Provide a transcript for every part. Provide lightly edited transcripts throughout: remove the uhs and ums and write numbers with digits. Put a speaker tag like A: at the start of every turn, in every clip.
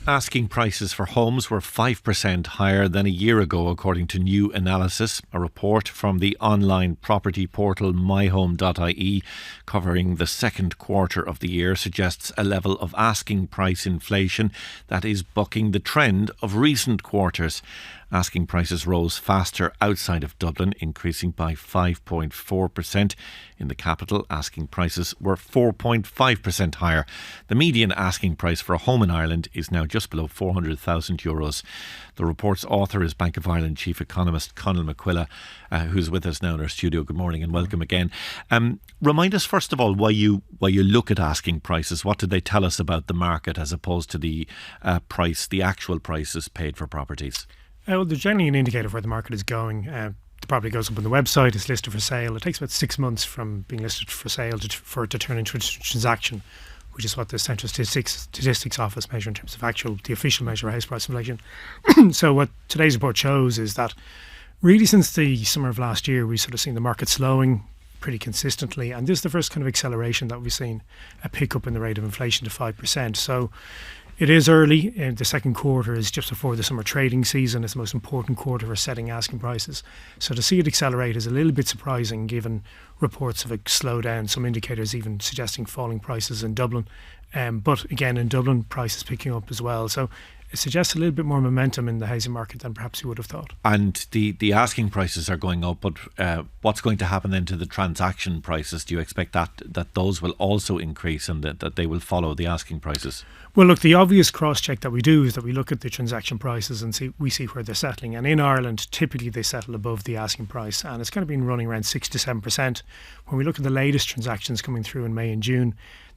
A: Asking prices for homes were 5% higher than a year ago, according to new analysis. A report from the online property portal MyHome.ie covering the second quarter of the year suggests a level of asking price inflation that is bucking the trend of recent quarters. Asking prices rose faster outside of Dublin, increasing by 5.4%. In the capital, asking prices were 4.5% higher. The median asking price for a home in Ireland is now just below €400,000. The report's author is Bank of Ireland Chief Economist Conall MacCoille, who's with us now in our studio. Good morning and welcome again. Remind us first of all why you look at asking prices. What do they tell us about the market as opposed to the actual prices paid for properties?
B: Well, they're generally an indicator of where the market is going. The property goes up on the website, it's listed for sale. It takes about 6 months from being listed for sale for it to turn into a transaction, which is what the Central Statistics Office measure in terms of the official measure of house price inflation. So what today's report shows is that really since the summer of last year, we've sort of seen the market slowing pretty consistently, and this is the first kind of acceleration that we've seen, a pickup in the rate of inflation to 5%. So it is early. The second quarter is just before the summer trading season. It's the most important quarter for setting asking prices. So to see it accelerate is a little bit surprising given reports of a slowdown, some indicators even suggesting falling prices in Dublin. But again, in Dublin, prices picking up as well. So it suggests a little bit more momentum in the housing market than perhaps you would have thought.
A: And the asking prices are going up, but what's going to happen then to the transaction prices? Do you expect that those will also increase and that they will follow the asking prices?
B: Well, look, the obvious cross-check that we do is that we look at the transaction prices and we see where they're settling. And in Ireland, typically they settle above the asking price, and it's kind of been running around 6 to 7%. When we look at the latest transactions coming through in May and June,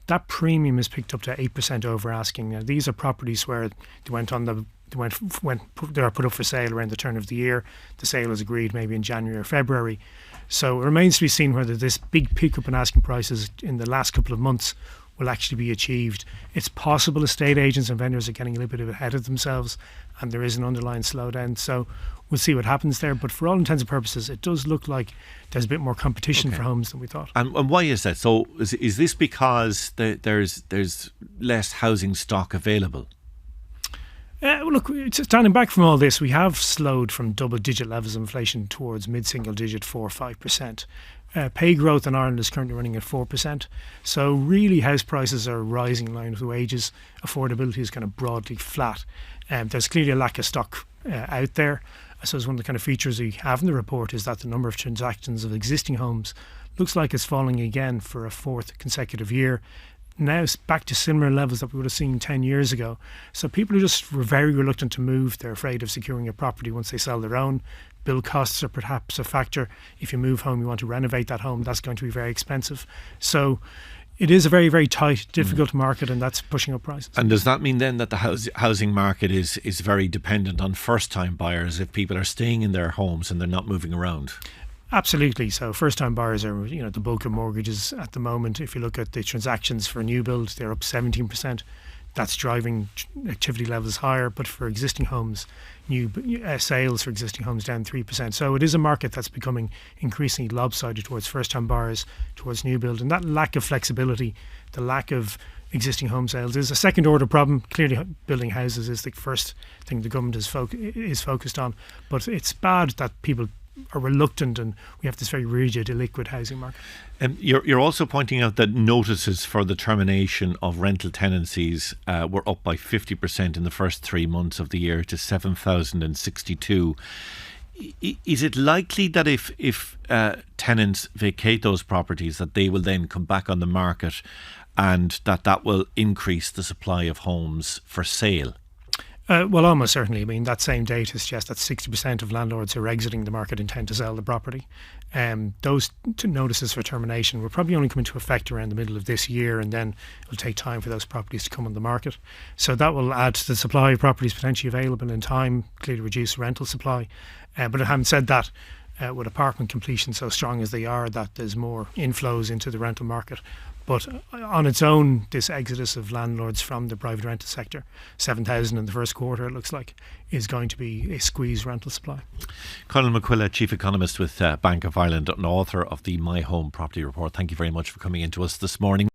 B: that premium is picked up to 8% over asking. Now, these are properties where they were put up for sale around the turn of the year. The sale is agreed maybe in January or February. So it remains to be seen whether this big pickup in asking prices in the last couple of months will actually be achieved. It's possible estate agents and vendors are getting a little bit ahead of themselves and there is an underlying slowdown. So we'll see what happens there. But for all intents and purposes, it does look like there's a bit more competition for homes than we thought.
A: And why is that? So is this because there's less housing stock available?
B: Well, look, standing back from all this, we have slowed from double-digit levels of inflation towards mid-single-digit 4 or 5%. Pay growth in Ireland is currently running at 4%. So really house prices are rising in line with wages. Affordability is kind of broadly flat. There's clearly a lack of stock out there. I suppose one of the kind of features we have in the report is that the number of transactions of existing homes looks like it's falling again for a fourth consecutive year. Now it's back to similar levels that we would have seen 10 years ago. So people are just very reluctant to move. They're afraid of securing a property once they sell their own. Build costs are perhaps a factor. If you move home, you want to renovate that home, that's going to be very expensive. So it is a very, very tight, difficult market, and that's pushing up prices.
A: And does that mean then that the housing market is very dependent on first-time buyers if people are staying in their homes and they're not moving around?
B: Absolutely. So first-time buyers are, the bulk of mortgages at the moment. If you look at the transactions for new build, they're up 17%. That's driving activity levels higher. But for existing homes, new sales for existing homes down 3%. So it is a market that's becoming increasingly lopsided towards first-time buyers, towards new build. And that lack of flexibility, the lack of existing home sales is a second-order problem. Clearly, building houses is the first thing the government is focused on. But it's bad that people are reluctant and we have this very rigid, illiquid housing market.
A: You're also pointing out that notices for the termination of rental tenancies were up by 50% in the first 3 months of the year to 7,062. Is it likely that if tenants vacate those properties that they will then come back on the market and that will increase the supply of homes for sale?
B: Well, almost certainly. I mean, that same data suggests that 60% of landlords who are exiting the market intend to sell the property. Those notices for termination will probably only come into effect around the middle of this year, and then it'll take time for those properties to come on the market. So that will add to the supply of properties potentially available in time, clearly reduce rental supply. But having said that, with apartment completions so strong as they are, that there's more inflows into the rental market. But on its own, this exodus of landlords from the private rental sector, 7,000 in the first quarter, it looks like, is going to be a squeezed rental supply.
A: Conall MacCoille, Chief Economist with Bank of Ireland and author of the My Home Property Report. Thank you very much for coming in to us this morning.